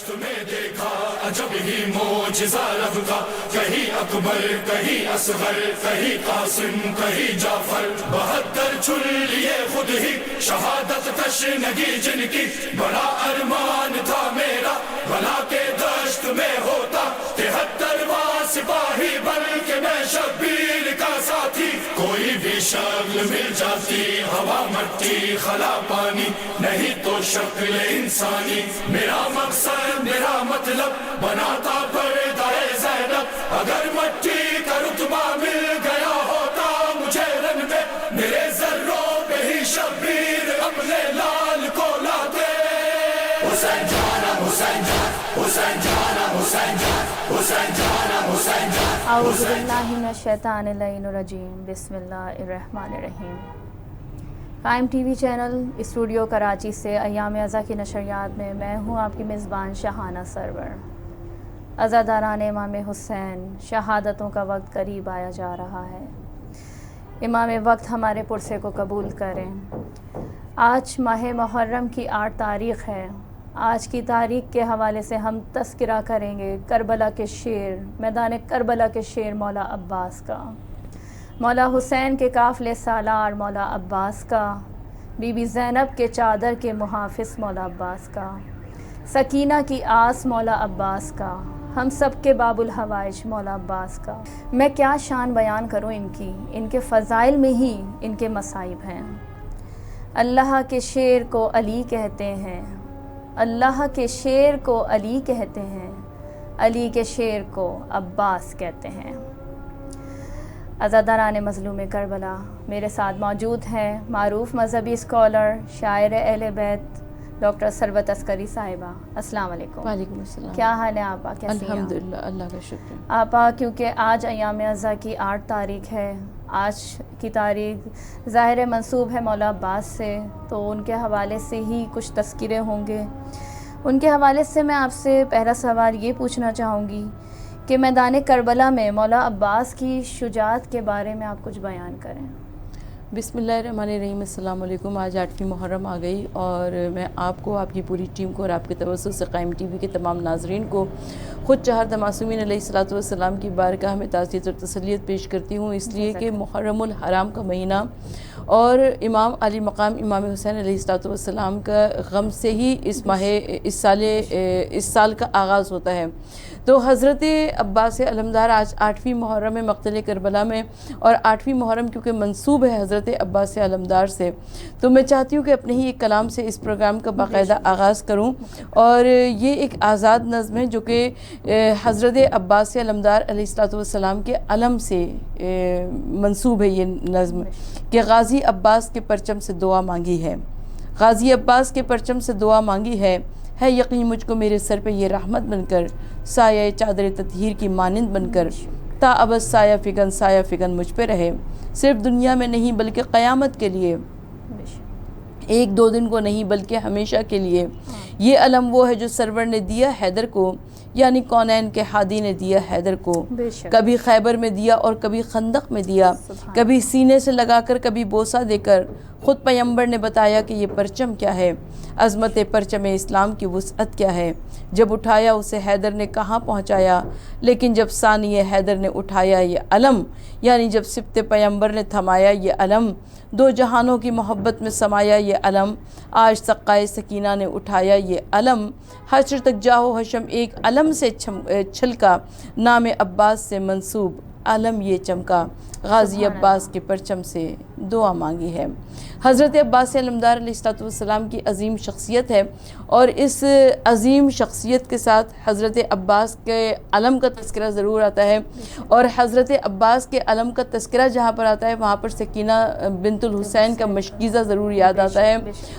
دشت میں دیکھا عجب ہی معجزہ رب کا، کہیں اکبر کہیں اصغر کہیں قاسم کہیں جعفر، 72 چن لیے خود ہی شہادت تشنگی جن کی، بڑا ارمان تھا میرا بھلا کے دشت میں ہوتا 73واں سپاہی، بلکہ میں شبیر کا ساتھی، کوئی بھی شکل مل جاتی ہوا مٹی خلا پانی، نہیں تو شکل انسانی، میرا مقصد میرا مطلب بناتا پردہ زینب، اگر مٹی کا رتبہ مل گیا ہوتا مجھے رن میں، میرے ذروں پہ ہی شبیر اپنے لال کو لاتے، حسین جانا حسین جان حسین جانا حسین جان حسین جانا حسین جان۔ اعوذ باللہ من الشیطان اللعین الرجیم، بسم اللہ الرحمن الرحیم۔ قائم T V channel studio Karachi سے ایام عزا کی نشریات میں میں ہوں آپ کی میزبان شاہانہ سرور۔ عزاداران امام حسین، شہادتوں کا وقت قریب آیا جا رہا ہے، امام وقت ہمارے پرسے کو قبول کریں۔ آج ماہ محرم کی 8 تاریخ ہے۔ آج کی تاریخ کے حوالے سے ہم تذکرہ کریں گے کربلا کے شیر، میدان کربلا کے شیر مولا عباس کا، مولا حسین کے قافلے سالار مولا عباس کا، بی بی زینب کے چادر کے محافظ مولا عباس کا، سکینہ کی آس مولا عباس کا، ہم سب کے باب الحوائج مولا عباس کا۔ میں کیا شان بیان کروں ان کی، ان کے فضائل میں ہی ان کے مصائب ہیں۔ اللہ کے شیر کو علی کہتے ہیں، اللہ کے شیر کو علی کہتے ہیں، علی کے شیر کو عباس کہتے ہیں۔ عزاداران مظلوم کربلا میرے ساتھ موجود ہیں معروف مذہبی اسکالر، شاعر اہل بیت ڈاکٹر ثروت عسکری صاحبہ۔ السلام علیکم۔ وعلیکم السلام۔ کیا حال ہے آپا، کیسی ہیں؟ الحمدللہ، اللہ کا شکر۔ آپا کیونکہ آج ایام عزا کی 8 تاریخ ہے، آج کی تاریخ ظاہر منسوب ہے مولا عباس سے، تو ان کے حوالے سے ہی کچھ تذکرے ہوں گے۔ ان کے حوالے سے میں آپ سے پہلا سوال یہ پوچھنا چاہوں گی کہ میدان کربلا میں مولا عباس کی شجاعت کے بارے میں آپ کچھ بیان کریں۔ بسم اللہ الرحمن الرحیم، السلام علیکم۔ آج 8ویں محرم آ گئی اور میں آپ کو، آپ کی پوری ٹیم کو اور آپ کے توسط سے قائم ٹی وی کے تمام ناظرین کو خود چہار معصومین علیہ الصلوۃ والسلام کی بارگاہ میں تعزیت اور تسلیت پیش کرتی ہوں، اس لیے کہ محرم الحرام کا مہینہ اور امام علی مقام امام حسین علیہ الصلوۃ والسلام کا غم سے ہی اس سال کا آغاز ہوتا ہے۔ تو حضرت عباس علمدار آج 8ویں محرم مقتل کربلا میں، اور 8ویں محرم کیونکہ منسوب ہے حضرت عباس علمدار سے، تو میں چاہتی ہوں کہ اپنے ہی ایک کلام سے اس پروگرام کا باقاعدہ آغاز کروں، اور یہ ایک آزاد نظم ہے جو کہ حضرت عباس علمدار علیہ الصلوۃ والسلام کے علم سے منسوب ہے۔ یہ نظم کہ غازی عباس کے پرچم سے دعا مانگی ہے، غازی عباس کے پرچم سے دعا مانگی ہے یقین مجھ کو میرے سر پہ یہ رحمت بن کر، سایہ چادر تطہیر کی مانند بن کر، تا ابد سایہ فگن مجھ پہ رہے، صرف دنیا میں نہیں بلکہ قیامت کے لیے، 1-2 دن کو نہیں بلکہ ہمیشہ کے لیے۔ یہ علم وہ ہے جو سرور نے دیا حیدر کو، یعنی کونین کے ہادی نے دیا حیدر کو، کبھی خیبر میں دیا اور کبھی خندق میں دیا، کبھی سینے سے لگا کر کبھی بوسہ دے کر، خود پیغمبر نے بتایا کہ یہ پرچم کیا ہے، عظمت پرچم اسلام کی وسعت کیا ہے، جب اٹھایا اسے حیدر نے کہاں پہنچایا، لیکن جب ثانی حیدر نے اٹھایا یہ علم، یعنی جب سبط پیغمبر نے تھمایا یہ علم، 2 جہانوں کی محبت میں سمایا یہ علم، آج سقائے سکینہ نے اٹھایا یہ علم، حشر تک جاؤ حشم ایک علم سے چھلکا، نام عباس سے منسوب علم یہ چمکا، غازی عباس کے پرچم سے دعا مانگی ہے۔ حضرت عباس علمدار علیہ الصلوۃ والسلام کی عظیم شخصیت ہے، اور اس عظیم شخصیت کے ساتھ حضرت عباس کے علم کا تذکرہ ضرور آتا ہے، اور حضرت عباس کے علم کا تذکرہ جہاں پر آتا ہے وہاں پر سکینہ بنت الحسین کا مشکیزہ ضرور یاد آتا ہے،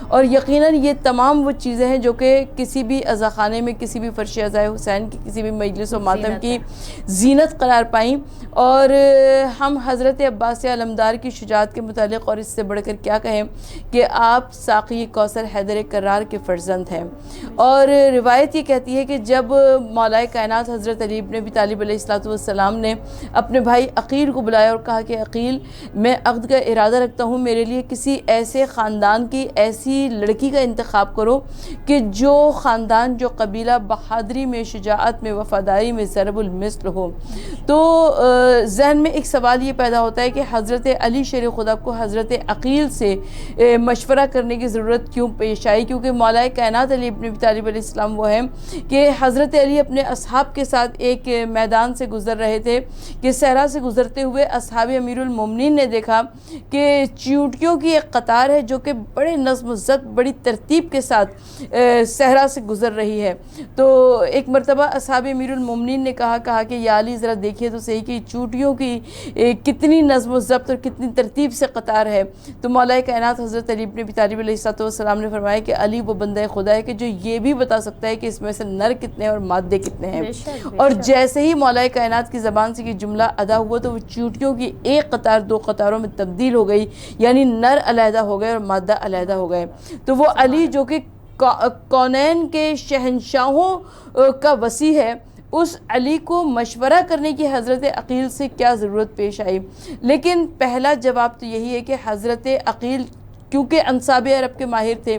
اور یقیناً یہ تمام وہ چیزیں ہیں جو کہ کسی بھی عزا خانے میں، کسی بھی فرش عزائے حسین کی، کسی بھی مجلس و ماتم کی زینت قرار پائیں، اور ہم حضرت عباس علمدار کی شجاعت کے متعلق اور اس سے بڑھ کر کیا کہیں کہ آپ ساقی کوثر حیدر کرار کے فرزند ہیں. اور روایت یہ کہتی ہے کہ جب مولا کائنات حضرت علی ابن ابی طالب علیہ السلام نے اپنے بھائی عقیل کو بلایا اور کہا کہ عقیل میں عقد کا ارادہ رکھتا ہوں، میرے لیے کسی ایسے خاندان کی ایسی لڑکی کا انتخاب کرو کہ جو خاندان جو قبیلہ بہادری میں، شجاعت میں، وفاداری میں ضرب المثل ہو. تو ذہن میں ایک سوال یہ پیدا ہوتا ہے کہ حضرت علی شیر خدا کو حضرت عقیل سے مشورہ کرنے کی ضرورت کیوں پیش آئی؟ کیونکہ مولا کائنات علی ابن ابی طالب علیہ السلام وہ ہیں کہ حضرت علی اپنے اصحاب کے ساتھ ایک میدان سے گزر رہے تھے کہ صحرا سے گزرتے ہوئے اصحاب امیر المومنین نے دیکھا کہ چیونٹیوں کی ایک قطار ہے جو کہ بڑے نظم و ضبط، بڑی ترتیب کے ساتھ صحرا سے گزر رہی ہے. تو ایک مرتبہ اصحاب امیر المومنین نے کہا کہ یا علی ذرا دیکھیے تو صحیح کہ چیونٹیوں کی کتنی نظم و ضبط اور کتنی ترتیب سے قطار ہے. تو مولا کائنات حضرت علی ابن ابی طالب علیہ السلام نے فرمایا کہ علی وہ بندہ خدا ہے کہ جو یہ بھی بتا سکتا ہے کہ اس میں سے نر کتنے ہیں اور مادے کتنے ہیں. اور جیسے ہی مولا کائنات کی زبان سے یہ جملہ ادا ہوا تو وہ چیونٹیوں کی ایک قطار دو قطاروں میں تبدیل ہو گئی، یعنی نر علیحدہ ہو گئے اور مادہ علیحدہ ہو گئے. تو وہ علی جو کہ کونین کے شہنشاہوں کا وسیع ہے، اس علی کو مشورہ کرنے کی حضرت عقیل سے کیا ضرورت پیش آئی؟ لیکن پہلا جواب تو یہی ہے کہ حضرت عقیل کیونکہ انصاب عرب کے ماہر تھے،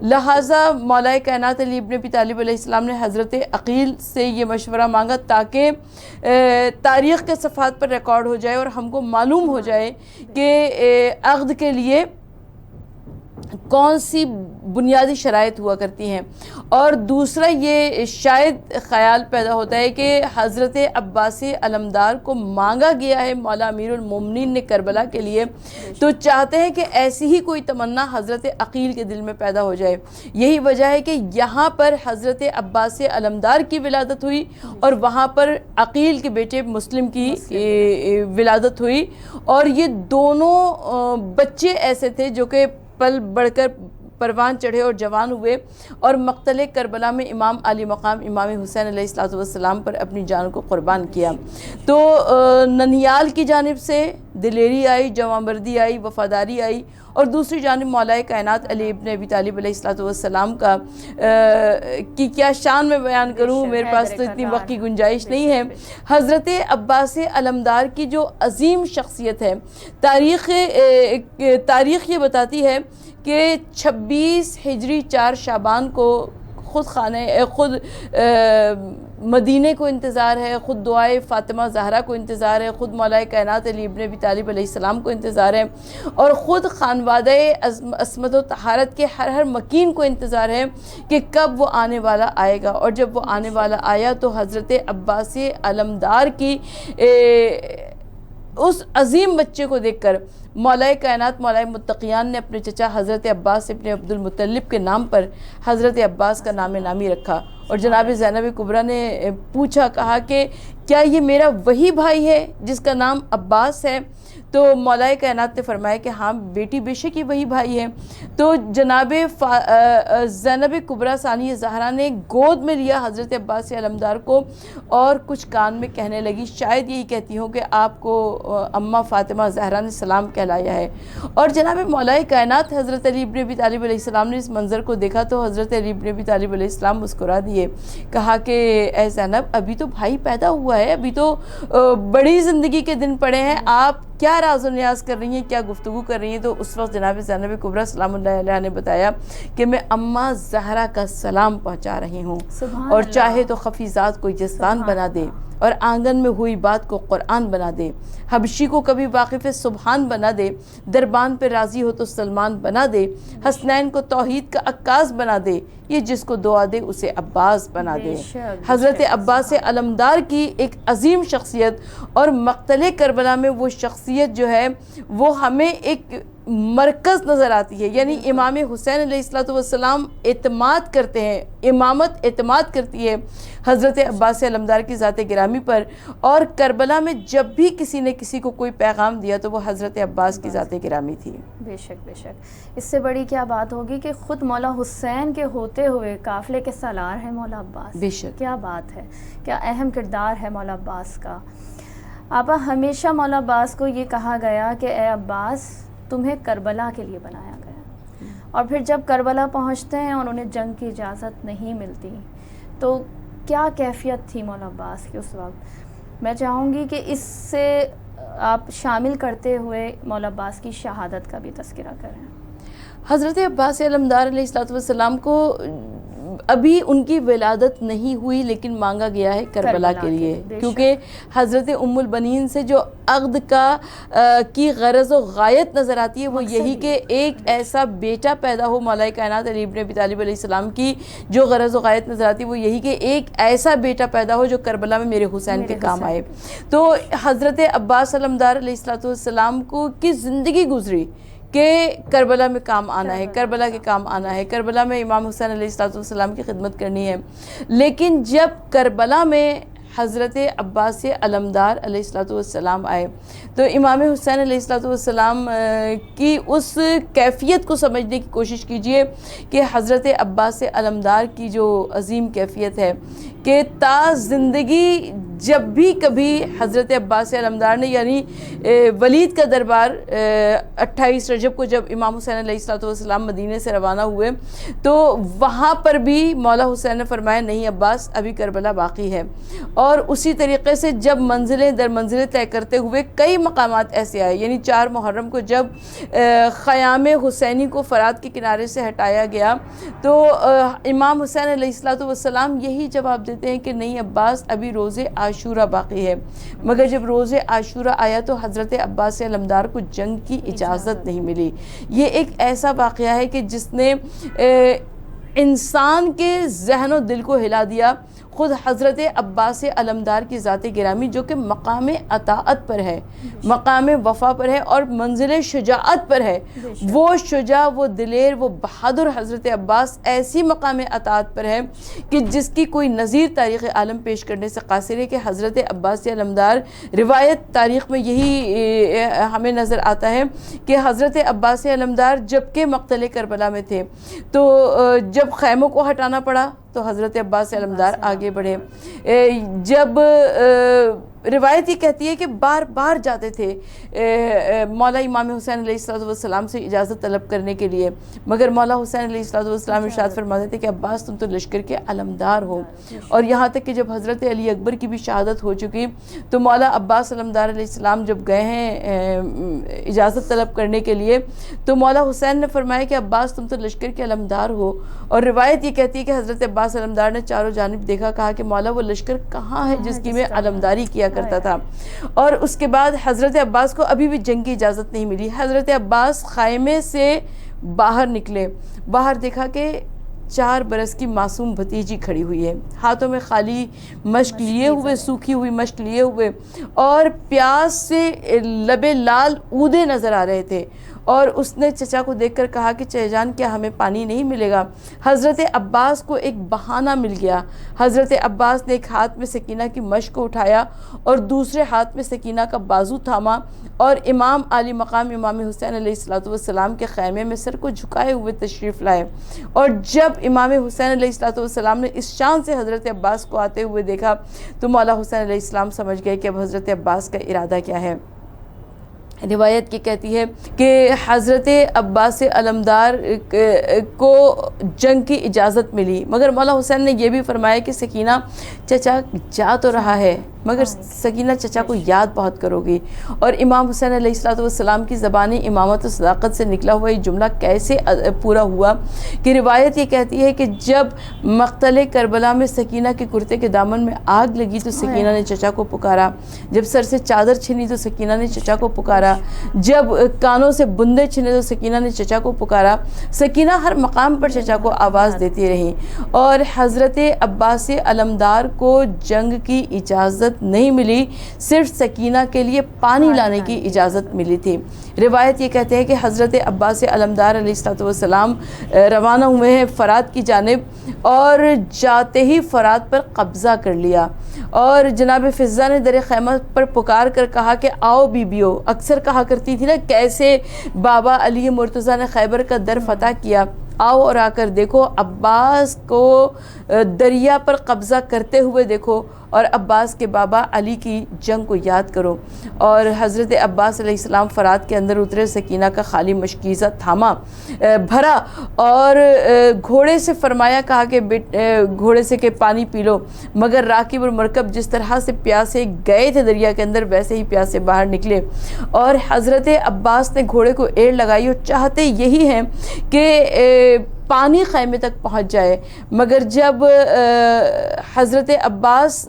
لہٰذا مولا کائنات علی ابن ابی طالب علیہ السلام نے حضرت عقیل سے یہ مشورہ مانگا تاکہ تاریخ کے صفحات پر ریکارڈ ہو جائے اور ہم کو معلوم ہو جائے کہ عقد کے لیے کون سی بنیادی شرائط ہوا کرتی ہیں. اور دوسرا یہ شاید خیال پیدا ہوتا ہے کہ حضرت عباس علمدار کو مانگا گیا ہے مولا امیر المومنین نے کربلا کے لیے، تو چاہتے ہیں کہ ایسی ہی کوئی تمنا حضرت عقیل کے دل میں پیدا ہو جائے. یہی وجہ ہے کہ یہاں پر حضرت عباس علمدار کی ولادت ہوئی اور وہاں پر عقیل کے بیٹے مسلم کی ولادت ہوئی. اور یہ دونوں بچے ایسے تھے جو کہ پل بڑھ کر پروان چڑھے اور جوان ہوئے اور مقتل کربلا میں امام علی مقام امام حسین علیہ السلام پر اپنی جان کو قربان کیا. تو ننھیال کی جانب سے دلیری آئی، جوانمردی آئی، وفاداری آئی، اور دوسری جانب مولا کائنات علی ابن ابی طالب علیہ السلام کا کی کیا شان میں بیان کروں، میرے پاس تو اتنی وقت کی گنجائش نہیں ہے. حضرت عباس علمدار کی جو عظیم شخصیت ہے، تاریخ یہ بتاتی ہے کہ 26 ہجری 4 شعبان کو خود مدینے کو انتظار ہے، خود دعائے فاطمہ زہرا کو انتظار ہے، خود مولا کائنات علی ابن ابی طالب علیہ السلام کو انتظار ہے، اور خود خانوادہ عصمت و طہارت کے ہر مکین کو انتظار ہے کہ کب وہ آنے والا آئے گا. اور جب وہ آنے والا آیا تو حضرت عباس علمدار کی اس عظیم بچے کو دیکھ کر مولا کائنات مولا متقیان نے اپنے چچا حضرت عباس ابن عبد المطلب کے نام پر حضرت عباس کا نام نامی رکھا. اور جناب زینب کبریٰ نے پوچھا، کہا کہ کیا یہ میرا وہی بھائی ہے جس کا نام عباس ہے؟ تو مولا کائنات نے فرمایا کہ ہاں بیٹی بے شک ہی وہی بھائی ہے. تو جناب زینب کبریٰ ثانیہ زہرا نے گود میں لیا حضرت عباس علمدار کو اور کچھ کان میں کہنے لگی، شاید یہی کہتی ہوں کہ آپ کو اماں فاطمہ زہرا نے سلام کہلایا ہے. اور جناب مولا کائنات حضرت علی ابن ابی طالب علیہ السلام نے اس منظر کو دیکھا تو حضرت علی ابن ابی طالب علیہ السلام مسکرا دیے، کہا کہ اے زینب ابھی تو بھائی پیدا ہوا ہے، ابھی تو بڑی زندگی کے دن پڑے ہیں، آپ کیا راز و نیاز کر رہی ہیں، کیا گفتگو کر رہی ہیں؟ تو اس وقت جناب زینب کبریٰ سلام اللہ علیہ نے بتایا کہ میں اماں زہرا کا سلام پہنچا رہی ہوں، اور چاہے تو خفیزات کو یزدان بنا دے اور آنگن میں ہوئی بات کو قرآن بنا دے، حبشی کو کبھی واقف سبحان بنا دے، دربان پہ راضی ہو تو سلمان بنا دے، حسنین کو توحید کا عکاس بنا دے، یہ جس کو دعا دے اسے عباس بنا دے. حضرت عباس علمدار کی ایک عظیم شخصیت اور مقتل کربلا میں وہ شخصیت جو ہے وہ ہمیں ایک مرکز نظر آتی ہے. یعنی امام حسین علیہ السلام اعتماد کرتے ہیں، امامت اعتماد کرتی ہے حضرت عباس علمدار کی ذات گرامی پر، اور کربلا میں جب بھی کسی نے کسی کو کوئی پیغام دیا تو وہ حضرت عباس کی ذات گرامی تھی. بے شک بے شک، اس سے بڑی کیا بات ہوگی کہ خود مولا حسین کے ہوتے ہوئے قافلے کے سالار ہیں مولا عباس. بے شک، کیا بات ہے، کیا اہم کردار ہے مولا عباس کا. آپا ہمیشہ مولا عباس کو یہ کہا گیا کہ اے عباس تمہیں کربلا کے لیے بنایا گیا. اور پھر جب کربلا پہنچتے ہیں اور انہیں جنگ کی اجازت نہیں ملتی تو کیا کیفیت تھی مولا عباس کی اس وقت؟ میں چاہوں گی کہ اس سے آپ شامل کرتے ہوئے مولا عباس کی شہادت کا بھی تذکرہ کریں. حضرت عباس علمدار علیہ السلام کو ابھی ان کی ولادت نہیں ہوئی لیکن مانگا گیا ہے کربلا کے لیے، کیونکہ حضرت ام البنین سے جو عقد کی غرض و غایت نظر آتی ہے وہ یہی کہ ایک ایسا بیٹا پیدا ہو. مولا کائنات علی ابن ابی طالب علیہ السلام کی جو غرض و غایت نظر آتی ہے وہ یہی کہ ایک ایسا بیٹا پیدا ہو جو کربلا میں میرے حسین کے کام آئے. تو حضرت عباس علمدار علیہ السلام کو کی زندگی گزری کہ کربلا میں کام آنا ہے، کربلا کے کام آنا ہے، کربلا میں امام حسین علیہ السلام کی خدمت کرنی ہے. لیکن جب کربلا میں حضرت عباس علمدار علیہ السلام آئے تو امام حسین علیہ السلام کی اس کیفیت کو سمجھنے کی کوشش کیجئے کہ حضرت عباس علمدار کی جو عظیم کیفیت ہے کہ تا زندگی جب بھی کبھی حضرت عباس علمدار نے یعنی ولید کا دربار 28 رجب کو جب امام حسین علیہ السلام مدینے سے روانہ ہوئے تو وہاں پر بھی مولا حسین نے فرمایا نہیں عباس ابھی کربلا باقی ہے. اور اسی طریقے سے جب منزلیں در منزلیں طے کرتے ہوئے کئی مقامات ایسے آئے، یعنی 4 محرم کو جب خیام حسینی کو فرات کے کنارے سے ہٹایا گیا تو امام حسین علیہ السلام یہی جواب دیتے ہیں کہ نہیں عباس ابھی روز عاشورہ باقی ہے. مگر جب روز عاشورہ آیا تو حضرت عباس علمدار کو جنگ کی اجازت نہیں ملی. یہ ایک ایسا واقعہ ہے کہ جس نے انسان کے ذہن و دل کو ہلا دیا. خود حضرت عباس علمدار کی ذات گرامی جو کہ مقام اطاعت پر ہے، مقام وفا پر ہے اور منزل شجاعت پر ہے، وہ شجاع، وہ دلیر، وہ بہادر حضرت عباس ایسی مقام اطاعت پر ہے کہ جس کی کوئی نظیر تاریخ عالم پیش کرنے سے قاصر ہے. کہ حضرت عباس علمدار روایت تاریخ میں یہی ہمیں نظر آتا ہے کہ حضرت عباس علمدار جب کہ مقتل کربلا میں تھے تو جب خیموں کو ہٹانا پڑا تو حضرت عباس علمدار آگے بڑھے. جب روایت یہ کہتی ہے کہ بار بار جاتے تھے مولا امام حسین علیہ السلام سے اجازت طلب کرنے کے لیے، مگر مولا حسین علیہ السلام ارشاد فرماتے تھے کہ عباس تم تو لشکر کے علمدار ہو. اور یہاں تک کہ جب حضرت علی اکبر کی بھی شہادت ہو چکی تو مولا عباس علمدار علیہ السلام جب گئے ہیں اجازت طلب کرنے کے لیے تو مولا حسین نے فرمایا کہ عباس تم تو لشکر کے علمدار ہو. اور روایت یہ کہتی ہے کہ حضرت عباس علمدار نے چاروں جانب دیکھا، کہا کہ مولا وہ لشکر کہاں ہے جس کی میں علمداری کیا کرتا تھا. اور اس کے بعد حضرت عباس کو ابھی بھی جنگ کی اجازت نہیں ملی. حضرت عباس خیمے سے باہر نکلے، باہر دیکھا کہ 4 برس کی معصوم بھتیجی کھڑی ہوئی ہے، ہاتھوں میں خالی مشک لیے ہوئے، سوکھی ہوئی مشک لیے ہوئے، اور پیاس سے لبے لال اودے نظر آ رہے تھے. اور اس نے چچا کو دیکھ کر کہا کہ چچا جان کیا ہمیں پانی نہیں ملے گا؟ حضرت عباس کو ایک بہانہ مل گیا. حضرت عباس نے ایک ہاتھ میں سکینہ کی مشک کو اٹھایا اور دوسرے ہاتھ میں سکینہ کا بازو تھاما اور امام عالی مقام امام حسین علیہ السلام کے خیمے میں سر کو جھکائے ہوئے تشریف لائے. اور جب امام حسین علیہ السلام نے اس شان سے حضرت عباس کو آتے ہوئے دیکھا تو مولا حسین علیہ السلام سمجھ گئے کہ اب حضرت عباس کا ارادہ کیا ہے. روایت کی کہتی ہے کہ حضرت عباس علمدار کو جنگ کی اجازت ملی، مگر مولا حسین نے یہ بھی فرمایا کہ سکینہ چچا جا تو رہا ہے مگر سکینہ چچا کو یاد بہت کرو گی. اور امام حسین علیہ السلام کی زبان امامت و صداقت سے نکلا ہوا یہ جملہ کیسے پورا ہوا کہ روایت یہ کہتی ہے کہ جب مقتل کربلا میں سکینہ کے کرتے کے دامن میں آگ لگی تو سکینہ نے چچا کو پکارا، جب سر سے چادر چھنی تو سکینہ نے چچا کو پکارا، جب کانوں سے بندے چھنے تو سکینہ نے چچا کو پکارا. سکینہ ہر مقام پر چچا کو آواز دیتی رہی. اور حضرت عباس علمدار کو جنگ کی اجازت نہیں ملی، صرف سکینہ کے لیے پانی لانے کی اجازت ملی تھی. روایت یہ کہتے ہیں کہ حضرت عباس علمدار علیہ السلام روانہ ہوئے ہیں فرات کی جانب اور جاتے ہی فرات پر قبضہ کر لیا. اور جناب فضہ نے در خیمہ پر پکار کر کہا کہ آؤ بیبیو. اکثر کہا کرتی تھی نا کیسے بابا علی مرتضیٰ نے خیبر کا در فتح کیا. آؤ اور آ کر دیکھو، عباس کو دریا پر قبضہ کرتے ہوئے دیکھو اور عباس کے بابا علی کی جنگ کو یاد کرو۔ اور حضرت عباس علیہ السلام فرات کے اندر اترے، سکینہ کا خالی مشکیزہ تھاما، بھرا اور گھوڑے سے فرمایا، کہا کہ گھوڑے سے کہ پانی پی لو، مگر راکب اور مرکب جس طرح سے پیاسے گئے تھے دریا کے اندر ویسے ہی پیاسے باہر نکلے۔ اور حضرت عباس نے گھوڑے کو ایڑ لگائی اور چاہتے یہی ہیں کہ پانی خیمے تک پہنچ جائے، مگر جب حضرت عباس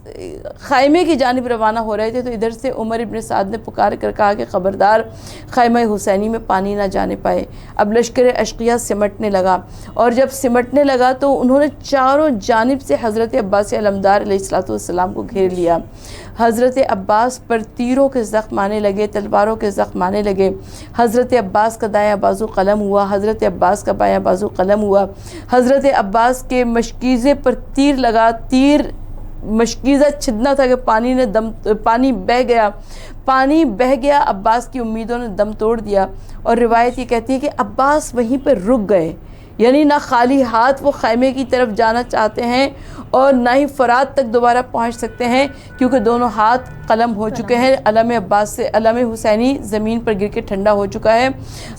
خیمے کی جانب روانہ ہو رہے تھے تو ادھر سے عمر ابن سعد نے پکار کر کہا کہ خبردار خیمہ حسینی میں پانی نہ جانے پائے۔ اب لشکر اشقیاء سمٹنے لگا، اور جب سمٹنے لگا تو انہوں نے چاروں جانب سے حضرت عباس علمدار علیہ السلام کو گھیر لیا۔ حضرت عباس پر تیروں کے زخم آنے لگے، تلواروں کے زخم آنے لگے۔ حضرت عباس کا دایاں بازو قلم ہوا، حضرت عباس کا بایاں بازو قلم ہوا۔ حضرت عباس کے مشکیزے پر تیر لگا، تیر مشکیزہ چھدنا تھا کہ پانی بہہ گیا، عباس کی امیدوں نے دم توڑ دیا۔ اور روایت یہ کہتی ہے کہ عباس وہیں پر رک گئے، یعنی نہ خالی ہاتھ وہ خیمے کی طرف جانا چاہتے ہیں اور نہ ہی فرات تک دوبارہ پہنچ سکتے ہیں، کیونکہ دونوں ہاتھ قلم ہو چکے ہیں، علم عباس سے علم حسینی زمین پر گر کے ٹھنڈا ہو چکا ہے۔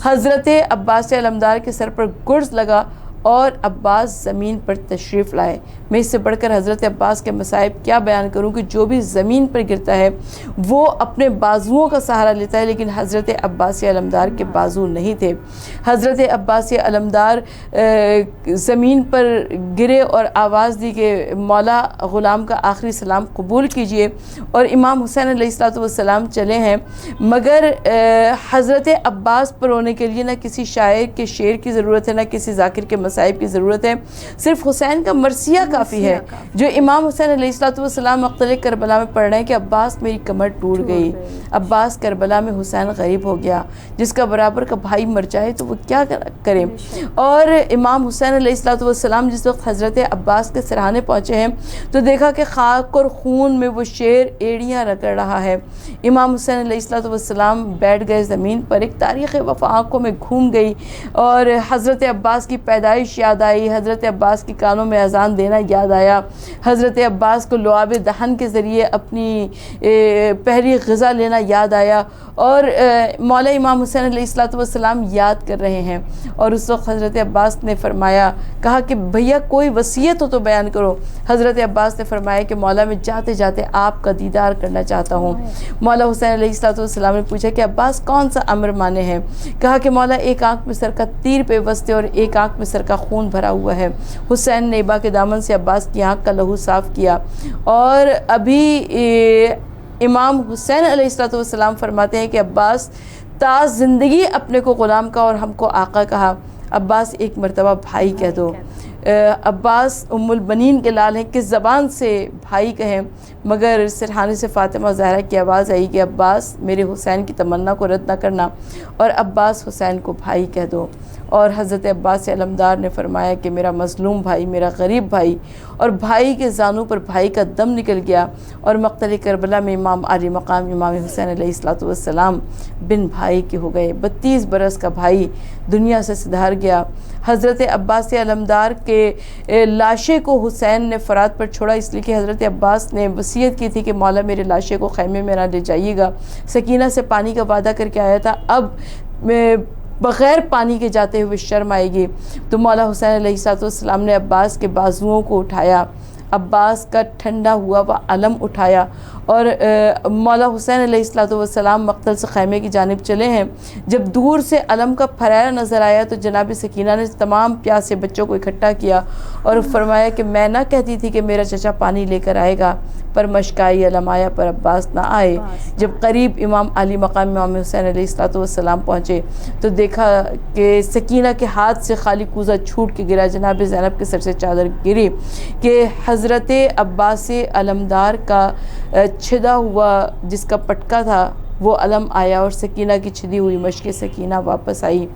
حضرت عباس علمدار کے سر پر گرز لگا اور عباس زمین پر تشریف لائے۔ میں اس سے بڑھ کر حضرت عباس کے مصائب کیا بیان کروں کہ جو بھی زمین پر گرتا ہے وہ اپنے بازوؤں کا سہارا لیتا ہے، لیکن حضرت عباس علمدار کے بازو نہیں تھے۔ حضرت عباس علمدار زمین پر گرے اور آواز دی کہ مولا غلام کا آخری سلام قبول کیجئے، اور امام حسین علیہ السلام چلے ہیں، مگر حضرت عباس پر رونے کے لیے نہ کسی شاعر کے شعر کی ضرورت ہے، نہ کسی ذاکر کے مصائب کی ضرورت ہے، صرف حسین کا مرثیہ کافی ہے جو امام حسین علیہ السلام مقتل کربلا میں پڑھ رہے ہیں کہ عباس میری کمر ٹوٹ گئی، عباس کربلا میں حسین غریب ہو گیا، جس کا برابر کا بھائی مر جائے تو وہ کیا کرے۔ اور امام حسین علیہ السلام جس وقت حضرت عباس کے سرہانے پہنچے ہیں تو دیکھا کہ خاک اور خون میں وہ شیر ایڑیاں رگڑ رہا ہے۔ امام حسین علیہ السلام بیٹھ گئے زمین پر، ایک تاریخ وفا آنکھوں میں گھوم گئی اور حضرت عباس کی پیدائش یاد آئی، حضرت عباس کی کانوں میں اذان دینا یاد آیا، حضرت عباس کو لعاب دہن کے ذریعے اپنی پہلی غذا لینا یاد آیا، اور مولا امام حسین علیہ السلام یاد کر رہے ہیں۔ اور اس وقت حضرت عباس نے فرمایا، کہا کہ بھیا کوئی وصیت ہو تو بیان کرو۔ حضرت عباس نے فرمایا کہ مولا میں جاتے جاتے آپ کا دیدار کرنا چاہتا ہوں۔ مولا حسین علیہ السلام نے پوچھا کہ عباس کون سا امر مانے ہیں؟ کہا کہ مولا ایک آنکھ میں سر کا تیر پیوستے اور ایک آنکھ میں سر کا خون بھرا ہوا ہے۔ حسین نے ابا کے دامن سے عباس کی آنکھ کا لہو صاف کیا، اور ابھی امام حسین علیہ السلام فرماتے ہیں کہ عباس تا زندگی اپنے کو غلام کا اور ہم کو آقا کہا، عباس ایک مرتبہ بھائی کہہ دو۔ عباس ام البنین کے لال ہیں، کس زبان سے بھائی کہیں، مگر سرہانے سے فاطمہ زہرا کی آواز آئی کہ عباس میرے حسین کی تمنا کو رد نہ کرنا، اور عباس حسین کو بھائی کہہ دو۔ اور حضرت عباس علمدار نے فرمایا کہ میرا مظلوم بھائی، میرا غریب بھائی، اور بھائی کے زانوں پر بھائی کا دم نکل گیا، اور مقتل کربلا میں امام علی مقام امام حسین علیہ السلام بن بھائی کے ہو گئے۔ 32 برس کا بھائی دنیا سے سدھار گیا۔ حضرت عباس علمدار کے لاشے کو حسین نے فرات پر چھوڑا، اس لیے کہ حضرت عباس نے وصیت کی تھی کہ مولا میرے لاشے کو خیمے میں نہ لے جائیے گا۔ سکینہ سے پانی کا وعدہ کر کے آیا تھا، اب بغیر پانی کے جاتے ہوئے شرم آئے گی، تو مولا حسین علیہ السلام نے عباس کے بازوؤں کو اٹھایا، عباس کا ٹھنڈا ہوا وہ علم اٹھایا، اور مولا حسین علیہ السلام مقتل سے خیمے کی جانب چلے ہیں۔ جب دور سے علم کا پھریرا نظر آیا تو جناب سکینہ نے تمام پیاسے بچوں کو اکٹھا کیا اور فرمایا کہ میں نہ کہتی تھی کہ میرا چچا پانی لے کر آئے گا، پر مشک آئی، علم آیا، پر عباس نہ آئے۔ جب قریب امام علی مقام امام حسین علیہ السلام پہنچے تو دیکھا کہ سکینہ کے ہاتھ سے خالی کوزہ چھوٹ کے گرا، جناب زینب کے سر سے چادر گری کہ حضرت عباس علمدار کا چھدا ہوا جس کا پٹکا تھا وہ علم آیا، اور سکینہ کی چھدی ہوئی مشق سکینہ واپس آئی،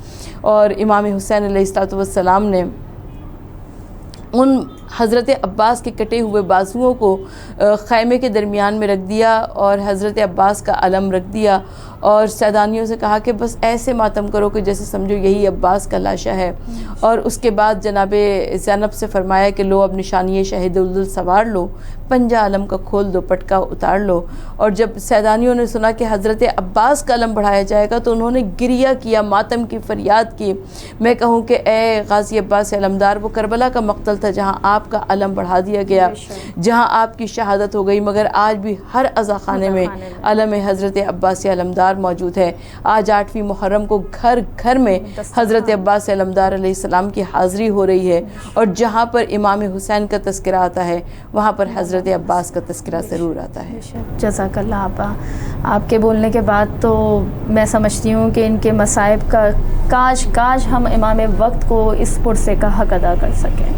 اور امام حسین علیہ السلام نے ان حضرت عباس کے کٹے ہوئے بازوؤں کو خیمے کے درمیان میں رکھ دیا اور حضرت عباس کا علم رکھ دیا اور سیدانیوں سے کہا کہ بس ایسے ماتم کرو کہ جیسے سمجھو یہی عباس کا لاشہ ہے. اور اس کے بعد جناب زینب سے فرمایا کہ لو اب نشانی شہید الدل سوار لو, پنجہ علم کا کھول دو, پٹکا اتار لو. اور جب سیدانیوں نے سنا کہ حضرت عباس کا علم بڑھایا جائے گا تو انہوں نے گریہ کیا, ماتم کی فریاد کی. میں کہوں کہ اے غازی عباس علمدار, وہ کربلا کا مقتل تھا جہاں آپ کا علم بڑھا دیا گیا, جہاں آپ کی شہادت ہو گئی, مگر آج بھی ہر عزا خانے میں علم حضرت عباس علمدار موجود ہے. آج 8ویں محرم کو گھر گھر میں حضرت عباس علمدار علیہ السلام کی حاضری ہو رہی ہے, اور جہاں پر امام حسین کا تذکرہ آتا ہے وہاں پر حضرت عباس کا تذکرہ ضرور آتا ہے. جزاک اللہ آپا. آپ کے بولنے کے بعد تو میں سمجھتی ہوں کہ ان کے مصائب کا کاش ہم امام وقت کو اس پرسے کا حق ادا کر سکیں.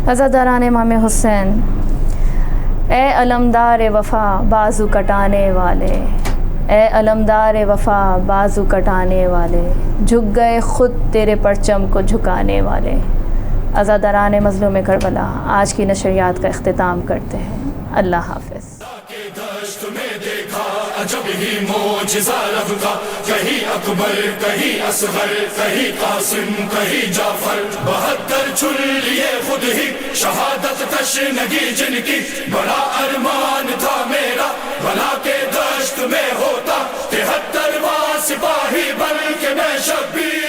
عزاداران امام حسین, اے علمدار وفا بازو کٹانے والے, اے علمدار وفا بازو کٹانے والے, جھک گئے خود تیرے پرچم کو جھکانے والے. عزاداران مظلوم کربلا, آج کی نشریات کا اختتام کرتے ہیں. اللہ حافظ. کے دشت میں دیکھا عجب ہی معجزہ رب کا, کہیں اکبر کہیں اصغر کہیں قاسم کہیں جعفر, 72 چن لیے خود ہی شہادت تشنگی جن کی, بڑا ارمان تھا میرا بھلا کے دشت میں ہوتا 73واں سپاہی بن کے میں شبیر.